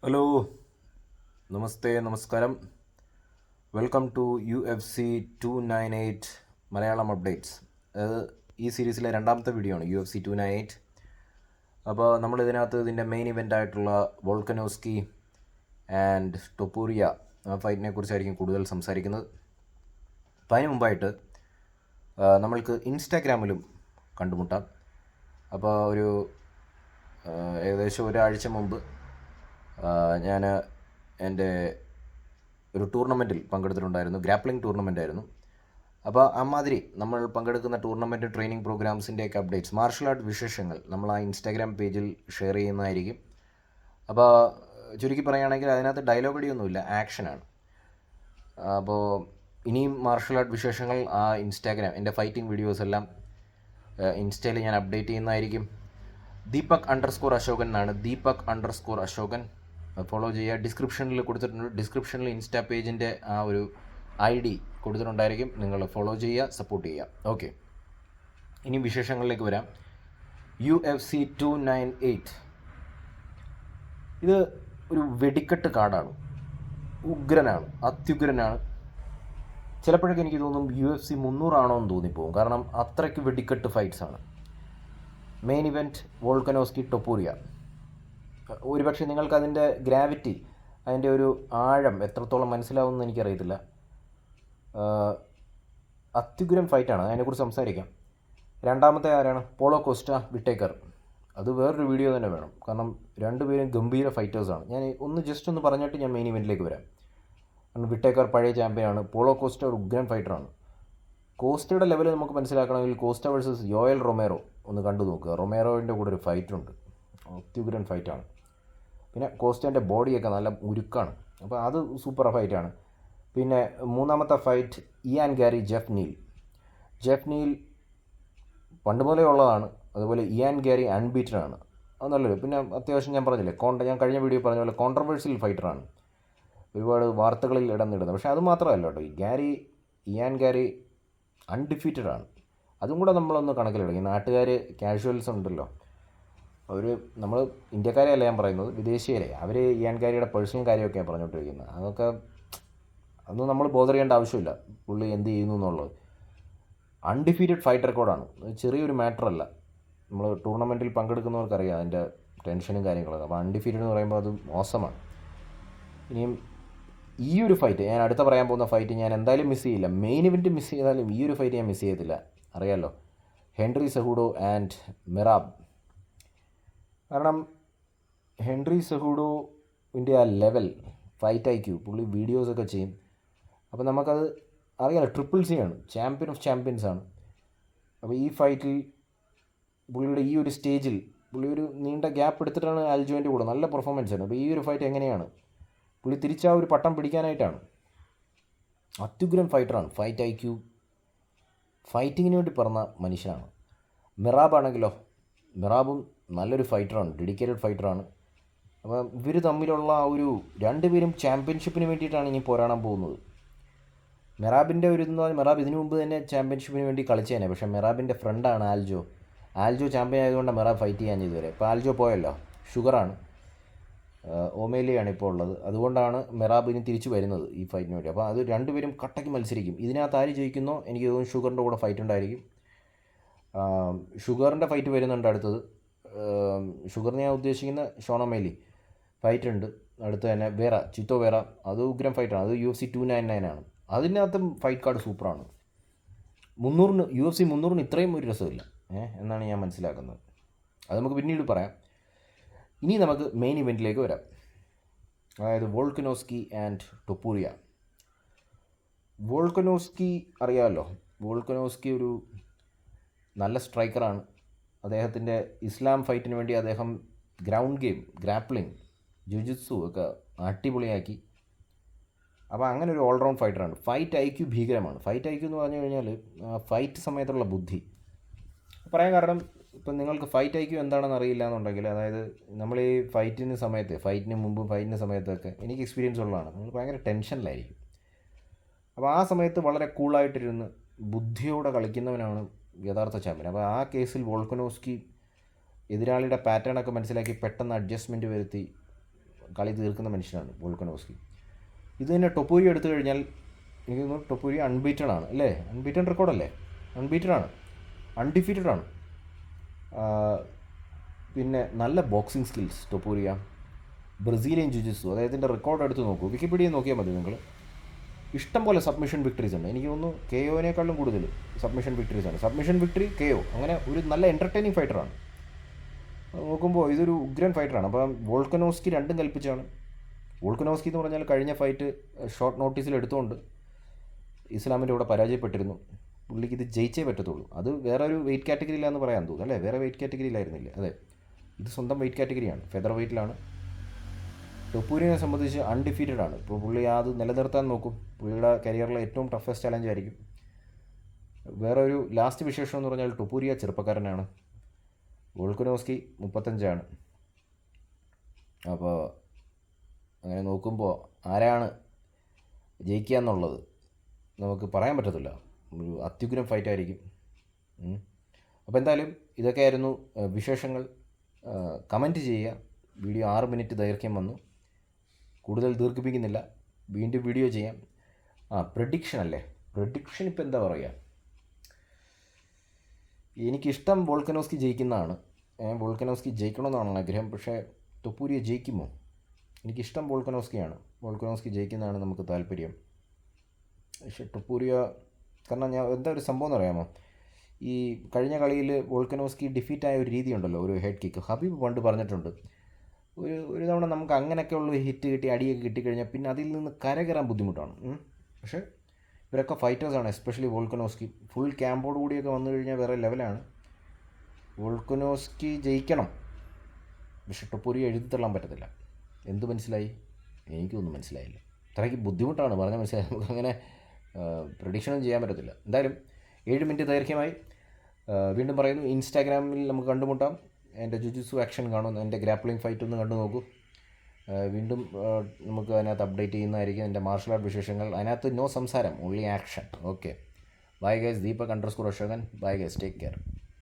Hello, നമസ്തേ, നമസ്കാരം. Welcome to UFC 298 Malayalam updates. അത് ഈ സീരീസിലെ രണ്ടാമത്തെ വീഡിയോ ആണ്, UFC 298. അപ്പോൾ ഇതിൻ്റെ മെയിൻ ഇവൻ്റ് ആയിട്ടുള്ള വോൾക്കനോസ്കി ആൻഡ് ടൊപ്പൂറിയ ഫൈറ്റിനെ കുറിച്ചായിരിക്കും കൂടുതൽ സംസാരിക്കുന്നത്. അപ്പോൾ അതിന് മുമ്പായിട്ട് നമ്മൾക്ക് ഇൻസ്റ്റാഗ്രാമിലും കണ്ടുമുട്ടാം. അപ്പോൾ ഏകദേശം ഒരാഴ്ച മുമ്പ് ഞാൻ എൻ്റെ ഒരു ടൂർണമെൻറ്റിൽ പങ്കെടുത്തിട്ടുണ്ടായിരുന്നു. ഗ്രാപ്ലിംഗ് ടൂർണമെൻ്റ് ആയിരുന്നു. അപ്പോൾ അമ്മാതിരി നമ്മൾ പങ്കെടുക്കുന്ന ടൂർണമെൻറ്റ് ട്രെയിനിങ് പ്രോഗ്രാംസിൻ്റെയൊക്കെ അപ്ഡേറ്റ്സ്, മാർഷൽ ആർട്ട് വിശേഷങ്ങൾ നമ്മൾ ആ ഇൻസ്റ്റാഗ്രാം പേജിൽ ഷെയർ ചെയ്യുന്നതായിരിക്കും. അപ്പോൾ ചുരുക്കി പറയുകയാണെങ്കിൽ അതിനകത്ത് ഡയലോഗ് അടിയൊന്നുമില്ല, ആക്ഷനാണ്. അപ്പോൾ ഇനിയും മാർഷൽ ആർട്ട് വിശേഷങ്ങൾ ആ ഇൻസ്റ്റാഗ്രാം, എൻ്റെ ഫൈറ്റിംഗ് വീഡിയോസ് എല്ലാം ഇൻസ്റ്റയിൽ ഞാൻ അപ്ഡേറ്റ് ചെയ്യുന്നതായിരിക്കും. Deepak_Ashokan എന്നാണ്, Deepak_Ashokan ഫോളോ ചെയ്യുക. ഡിസ്ക്രിപ്ഷനിൽ കൊടുത്തിട്ടുണ്ട്. ഡിസ്ക്രിപ്ഷനിൽ ഇൻസ്റ്റാ പേജിൻ്റെ ആ ഒരു ID കൊടുത്തിട്ടുണ്ടായിരിക്കും. നിങ്ങൾ ഫോളോ ചെയ്യുക, സപ്പോർട്ട് ചെയ്യുക. ഓക്കെ, ഇനി വിശേഷങ്ങളിലേക്ക് വരാം. UFC 298 ഇത് ഒരു വെടിക്കെട്ട് കാർഡാണ്. ഉഗ്രനാണ്, അത്യുഗ്രനാണ്. ചിലപ്പോഴൊക്കെ എനിക്ക് തോന്നും UFC 300 ആണോ എന്ന് തോന്നിപ്പോകും. കാരണം അത്രയ്ക്ക് വെടിക്കെട്ട് ഫൈറ്റ്സാണ്. Main event വോൾക്കനോസ്കി ടൊപ്പൂറിയ. ഒരുപക്ഷെ നിങ്ങൾക്ക് അതിൻ്റെ ഗ്രാവിറ്റി, അതിൻ്റെ ഒരു ആഴം എത്രത്തോളം മനസ്സിലാവുമെന്ന് എനിക്കറിയത്തില്ല. അത്യുഗ്രം ഫൈറ്റാണ്, അതിനെക്കുറിച്ച് സംസാരിക്കാം. രണ്ടാമത്തെ ആരാണ്? Paulo Costa, Whittaker. അത് വേറൊരു വീഡിയോ തന്നെ വേണം, കാരണം രണ്ടുപേരും ഗംഭീര ഫൈറ്റേഴ്സാണ്. ഞാൻ ജസ്റ്റ് ഒന്ന് പറഞ്ഞിട്ട് ഞാൻ മെയിൻ ഇവൻറ്റിലേക്ക് വരാം. കാരണം വിട്ടേക്കർ പഴയ ചാമ്പ്യനാണ്, പോളോ കോസ്റ്റ ഒരു ഉഗ്രൻ ഫൈറ്ററാണ്. കോസ്റ്റയുടെ ലെവൽ നമുക്ക് മനസ്സിലാക്കണമെങ്കിൽ കോസ്റ്റ വേഴ്സസ് യോയൽ റൊമേറോ ഒന്ന് കണ്ടു നോക്കുക. റൊമേറോയുടെ കൂടെ ഒരു ഫൈറ്റുണ്ട്, അത്യുഗ്രൻ ഫൈറ്റാണ്. പിന്നെ കോസ്റ്റേൻ്റെ ബോഡിയൊക്കെ നല്ല ഉരുക്കാണ്, അപ്പോൾ അത് സൂപ്പർ ഫൈറ്റാണ്. പിന്നെ മൂന്നാമത്തെ fight Ian Garry, Geoff Neal പണ്ട് മുതലേ ഉള്ളതാണ്. അതുപോലെ ഇയാൻ ഗാരി അൺബീറ്റഡാണ്, അത് നല്ലൊരു. പിന്നെ അത്യാവശ്യം ഞാൻ പറഞ്ഞില്ലേ, ഞാൻ കഴിഞ്ഞ വീഡിയോ പറഞ്ഞ പോലെ കോൺട്രവേഴ്സ്യൽ ഫൈറ്ററാണ്, ഒരുപാട് വാർത്തകളിൽ ഇടം നേടുന്നത്. പക്ഷേ അത് മാത്രമല്ല കേട്ടോ, ഇയാൻ ഗാരി അൺഡിഫീറ്റഡാണ്. അതും കൂടെ നമ്മളൊന്ന് കണക്കിലെടുക്കും. ഈ നാട്ടുകാർ, കാഷ്വൽസ് ഉണ്ടല്ലോ, നമ്മൾ ഇന്ത്യക്കാരെയല്ല ഞാൻ പറയുന്നത്, വിദേശീയരെ. അവർ ഇയാൻ ഗാരിയുടെ പേഴ്സണൽ കാര്യമൊക്കെയാണ് പറഞ്ഞുകൊണ്ടിരിക്കുന്നത്. അതൊന്നും നമ്മൾ ബോധർ ചെയ്യേണ്ട ആവശ്യമില്ല, പുള്ളി എന്ത് ചെയ്യുന്നു എന്നുള്ളത്. അൺഡിഫീറ്റഡ് ഫൈറ്റ് റെക്കോർഡാണ്, ചെറിയൊരു മാറ്ററല്ല. നമ്മൾ ടൂർണമെൻറ്റിൽ പങ്കെടുക്കുന്നവർക്കറിയാം അതിൻ്റെ ടെൻഷനും കാര്യങ്ങളൊക്കെ. അപ്പോൾ അൺഡിഫീറ്റഡ് എന്ന് പറയുമ്പോൾ അത് മോശമാണ്. ഇനിയും ഈ ഒരു ഫൈറ്റ്, ഞാൻ അടുത്ത പറയാൻ പോകുന്ന ഫൈറ്റ് ഞാൻ എന്തായാലും മിസ് ചെയ്യില്ല. മെയിൻ ഇവൻറ്റ് മിസ് ചെയ്താലും ഈ ഒരു ഫൈറ്റ് ഞാൻ മിസ് ചെയ്യത്തില്ല, അറിയാമല്ലോ. Henry Cejudo and Merab. കാരണം ഹെൻറി സെഹൂഡോവിൻ്റെ ആ ലെവൽ, ഫൈറ്റ് IQ, പുള്ളി വീഡിയോസൊക്കെ ചെയ്യും. അപ്പോൾ നമുക്കത് അറിയാമല്ലോ, ട്രിപ്പിൾ C ആണ്, ചാമ്പ്യൻ ഓഫ് ചാമ്പ്യൻസ് ആണ്. അപ്പോൾ ഈ ഫൈറ്റിൽ പുള്ളിയുടെ ഈ ഒരു സ്റ്റേജിൽ പുള്ളി ഒരു നീണ്ട ഗ്യാപ്പ് എടുത്തിട്ടാണ് ആൽജോൻ്റെ കൂടെ, നല്ല പെർഫോമൻസ് ആണ്. അപ്പോൾ ഈ ഒരു ഫൈറ്റ് എങ്ങനെയാണ് പുള്ളി തിരിച്ചാ ഒരു പട്ടം പിടിക്കാനായിട്ടാണ്. അത്യുഗ്രൻ ഫൈറ്ററാണ്, ഫൈറ്റ് IQ, ഫൈറ്റിങ്ങിന് വേണ്ടി പറഞ്ഞ മനുഷ്യനാണ്. മെറാബാണെങ്കിലോ, മെറാബും നല്ലൊരു ഫൈറ്ററാണ്, ഡെഡിക്കേറ്റഡ് ഫൈറ്ററാണ്. അപ്പോൾ ഇവർ തമ്മിലുള്ള ആ ഒരു രണ്ടുപേരും ചാമ്പ്യൻഷിപ്പിന് വേണ്ടിയിട്ടാണ് ഇനി പോരാടാൻ പോകുന്നത്. മെറാബിൻ്റെ മെറാബ് ഇതിനു മുമ്പ് തന്നെ ചാമ്പ്യൻഷിപ്പിന് വേണ്ടി കളിച്ചേനെ. പക്ഷേ മെറാബിൻ്റെ ഫ്രണ്ടാണ് ആൽജോ ചാമ്പ്യൻ ആയതുകൊണ്ട് മെറാബ് ഫൈറ്റ് ചെയ്യാൻ ഇതുവരെ. ഇപ്പോൾ ആൽജോ പോയല്ലോ, ഷുഗറാണ്, ഒമേലിയാണ് ഇപ്പോൾ ഉള്ളത്. അതുകൊണ്ടാണ് മെറാബ് ഇനി തിരിച്ചു വരുന്നത് ഈ ഫൈറ്റിന് വേണ്ടി. അപ്പോൾ അത് രണ്ടുപേരും കട്ടയ്ക്ക് മത്സരിക്കും. ഇതിനകത്ത് ആര് ജയിക്കുന്നോ എനിക്ക് തോന്നുന്നു ഷുഗറിൻ്റെ കൂടെ ഫൈറ്റ് ഉണ്ടായിരിക്കും. ഷുഗറിൻ്റെ ഫൈറ്റ് വരുന്നുണ്ട് അടുത്തത്. ഷുഗറിന് ഞാൻ ഉദ്ദേശിക്കുന്ന ഷോൺ ഒമേലി ഫൈറ്റ് ഉണ്ട്. അടുത്ത് തന്നെ ചിത്തോ വേറ, അത് ഉഗ്രം ഫൈറ്റാണ്. അത് UFC 299 ആണ്. അതിനകത്തും ഫൈറ്റ് കാർഡ് സൂപ്പറാണ്. UFC 300 ഇത്രയും ഒരു രസമില്ല എന്നാണ് ഞാൻ മനസ്സിലാക്കുന്നത്. അത് നമുക്ക് പിന്നീട് പറയാം. ഇനി നമുക്ക് മെയിൻ ഇവൻറ്റിലേക്ക് വരാം, അതായത് വോൾക്കനോസ്കി ആൻഡ് ടൊപ്പൂറിയ. വോൾക്കനോസ്കി അറിയാമല്ലോ, വോൾക്കനോസ്കി ഒരു നല്ല സ്ട്രൈക്കറാണ്. അദ്ദേഹത്തിൻ്റെ ഇസ്ലാം ഫൈറ്റിന് വേണ്ടി അദ്ദേഹം ഗ്രൗണ്ട് ഗെയിം, ഗ്രാപ്ലിംഗ്, ജുജിത്സു ഒക്കെ അടിപൊളിയാക്കി. അപ്പോൾ അങ്ങനെ ഒരു ഓൾറൗണ്ട് ഫൈറ്ററാണ്. ഫൈറ്റ് IQ ഭീകരമാണ്. ഫൈറ്റ് IQ എന്ന് പറഞ്ഞു കഴിഞ്ഞാൽ ഫൈറ്റ് സമയത്തുള്ള ബുദ്ധി പറയാൻ കാരണം, ഇപ്പം നിങ്ങൾക്ക് ഫൈറ്റ് IQ എന്താണെന്ന് അറിയില്ല എന്നുണ്ടെങ്കിൽ, അതായത് നമ്മൾ ഈ ഫൈറ്റിന് മുമ്പും ഫൈറ്റിന് സമയത്തൊക്കെ എനിക്ക് എക്സ്പീരിയൻസ് ഉള്ളതാണ്, നമ്മൾ ഭയങ്കര ടെൻഷനിലായിരിക്കും. അപ്പോൾ ആ സമയത്ത് വളരെ കൂളായിട്ടിരുന്ന് ബുദ്ധിയോടെ കളിക്കുന്നവനാണ് യഥാർത്ഥ ചാമ്പ്യൻ. അപ്പോൾ ആ കേസിൽ വോൾക്കനോസ്കി എതിരാളിയുടെ പാറ്റേണൊക്കെ മനസ്സിലാക്കി പെട്ടെന്ന് അഡ്ജസ്റ്റ്മെൻറ്റ് വരുത്തി കളി തീർക്കുന്ന മനുഷ്യനാണ് വോൾക്കനോസ്കി. ഇത് തന്നെ ടൊപ്പൂരി എടുത്തു കഴിഞ്ഞാൽ എനിക്ക് തോന്നുന്നു ടൊപ്പൂരി അൺബീറ്റഡ് ആണ് അല്ലേ? അൺബീറ്റഡ് റെക്കോർഡല്ലേ? അൺബീറ്റഡ് ആണ്, അൺഡിഫീറ്റഡ് ആണ്. പിന്നെ നല്ല ബോക്സിംഗ് സ്കിൽസ് ടൊപ്പൂരിയ. ബ്രസീലിയൻ ജുജിത്സു, അദ്ദേഹത്തിൻ്റെ റെക്കോർഡ് എടുത്ത് നോക്കൂ, വിക്കിപീഡിയ നോക്കിയാൽ മതി നിങ്ങൾ. ഇഷ്ടം പോലെ സബ്മിഷൻ വിക്ടറീസ് ഉണ്ട്. എനിക്ക് തോന്നുന്നു KO കൂടുതൽ സബ്മിഷൻ വിക്ടറീസ് ആണ്. സബ്മിഷൻ വിക്ടറി KO, അങ്ങനെ ഒരു നല്ല എൻ്റർടൈനിങ് ഫൈറ്ററാണ്. നോക്കുമ്പോൾ ഇതൊരു ഉഗ്രൻ ഫൈറ്ററാണ്. അപ്പം വോൾക്കനോസ്കി രണ്ടും കൽപ്പിച്ചാണ്. വോൾക്കനോസ്കി എന്ന് പറഞ്ഞാൽ കഴിഞ്ഞ ഫൈറ്റ് ഷോർട്ട് നോട്ടീസിൽ എടുത്തുകൊണ്ട് ഇസ്ലാമിൻ്റെ കൂടെ പരാജയപ്പെട്ടിരുന്നു. പുള്ളിക്ക് ഇത് ജയിച്ചേ പറ്റത്തുള്ളൂ. അത് വേറെ ഒരു വെയിറ്റ് കാറ്റഗറിയിലാണെന്ന് പറയാൻ തോന്നുന്നു അല്ലേ? വേറെ വെയിറ്റ് കാറ്റഗറിയിലായിരുന്നില്ല. അതെ, ഇത് സ്വന്തം വെയിറ്റ് കാറ്റഗറിയാണ്, ഫെദർ വെയിറ്റിലാണ്. ടൊപ്പൂരിനെ സംബന്ധിച്ച് അൺഡിഫീറ്റഡ് ആണ്. ഇപ്പോൾ പുള്ളി അത് നിലനിർത്താൻ നോക്കും. പുള്ളിയുടെ കരിയറിലെ ഏറ്റവും ടഫസ്റ്റ് ചലഞ്ച് ആയിരിക്കും. വേറെ ഒരു ലാസ്റ്റ് വിശേഷം എന്ന് പറഞ്ഞാൽ ടൊപ്പൂരിയ ചെറുപ്പക്കാരനാണ്. വോൾക്കനോസ്കി 35 അപ്പോൾ അങ്ങനെ നോക്കുമ്പോൾ ആരാണ് ജയിക്കുക എന്നുള്ളത് നമുക്ക് പറയാൻ പറ്റത്തില്ല. ഒരു അത്യുഗ്രം ഫൈറ്റായിരിക്കും. അപ്പോൾ എന്തായാലും ഇതൊക്കെയായിരുന്നു വിശേഷങ്ങൾ. കമൻറ്റ് ചെയ്യുക. വീഡിയോ 6 മിനിറ്റ് ദൈർഘ്യം വന്നു. കൂടുതൽ ദീർഘിപ്പിക്കുന്നില്ല, വീണ്ടും വീഡിയോ ചെയ്യാം. പ്രഡിക്ഷൻ അല്ലേ? പ്രഡിക്ഷൻ ഇപ്പോൾ എന്താ പറയുക, എനിക്കിഷ്ടം വോൾക്കനോസ്കി ജയിക്കുന്നതാണ്. വോൾക്കനോസ്കി ജയിക്കണമെന്നാണ് ആഗ്രഹം. പക്ഷേ ടൊപ്പൂരിയ ജയിക്കുമോ? എനിക്കിഷ്ടം വോൾക്കനോസ്കിയാണ്. വോൾക്കനോസ്കി ജയിക്കുന്നതാണ് നമുക്ക് താല്പര്യം. പക്ഷേ ടൊപ്പൂരിയ, കാരണം ഞാൻ എന്താ ഒരു സംഭവം എന്ന് അറിയാമോ, ഈ കഴിഞ്ഞ കളിയിൽ വോൾക്കനോസ്കി ഡിഫീറ്റായ ഒരു രീതിയുണ്ടല്ലോ, ഒരു ഹെഡ് കിക്ക്. ഹബീബ് പണ്ട് പറഞ്ഞിട്ടുണ്ട്, ഒരു തവണ നമുക്ക് അങ്ങനെയൊക്കെയുള്ള ഹിറ്റ് കിട്ടി, അടിയൊക്കെ കിട്ടിക്കഴിഞ്ഞാൽ പിന്നെ അതിൽ നിന്ന് കരകയറാൻ ബുദ്ധിമുട്ടാണ്. പക്ഷേ ഇവരൊക്കെ ഫൈറ്റേഴ്സാണ്, എസ്പെഷ്യലി വോൾക്കനോസ്കി. ഫുൾ ക്യാമ്പോട് കൂടിയൊക്കെ വന്നു കഴിഞ്ഞാൽ വേറെ ലെവലാണ്. വോൾക്കനോസ്കി ജയിക്കണം. പക്ഷേ ടൊപ്പൂരിയ എഴുതി തള്ളാൻ പറ്റത്തില്ല. എന്ത് മനസ്സിലായി? എനിക്കൊന്നും മനസ്സിലായില്ല. അത്രയ്ക്ക് ബുദ്ധിമുട്ടാണ് പറഞ്ഞാൽ മനസ്സിലായി. നമുക്കങ്ങനെ പ്രഡിക്ഷനൊന്നും ചെയ്യാൻ പറ്റത്തില്ല. എന്തായാലും 7 മിനിറ്റ് ദൈർഘ്യമായി. വീണ്ടും പറയുന്നു, ഇൻസ്റ്റാഗ്രാമിൽ നമുക്ക് കണ്ടുമുട്ടാം. എൻ്റെ ജുജുത്സു ആക്ഷൻ കാണും, എൻ്റെ ഗ്രാപ്ലിംഗ് ഫൈറ്റ് ഒന്ന് കണ്ടു നോക്കൂ. വീണ്ടും നമുക്ക് അതിനകത്ത് അപ്ഡേറ്റ് ചെയ്യുന്നതായിരിക്കും എൻ്റെ മാർഷൽ ആർട്ട് വിശേഷങ്ങൾ. അതിനകത്ത് നോ സംസാരം, only action. Okay, bye guys. Deepak _Ashokan. Bye guys, take care.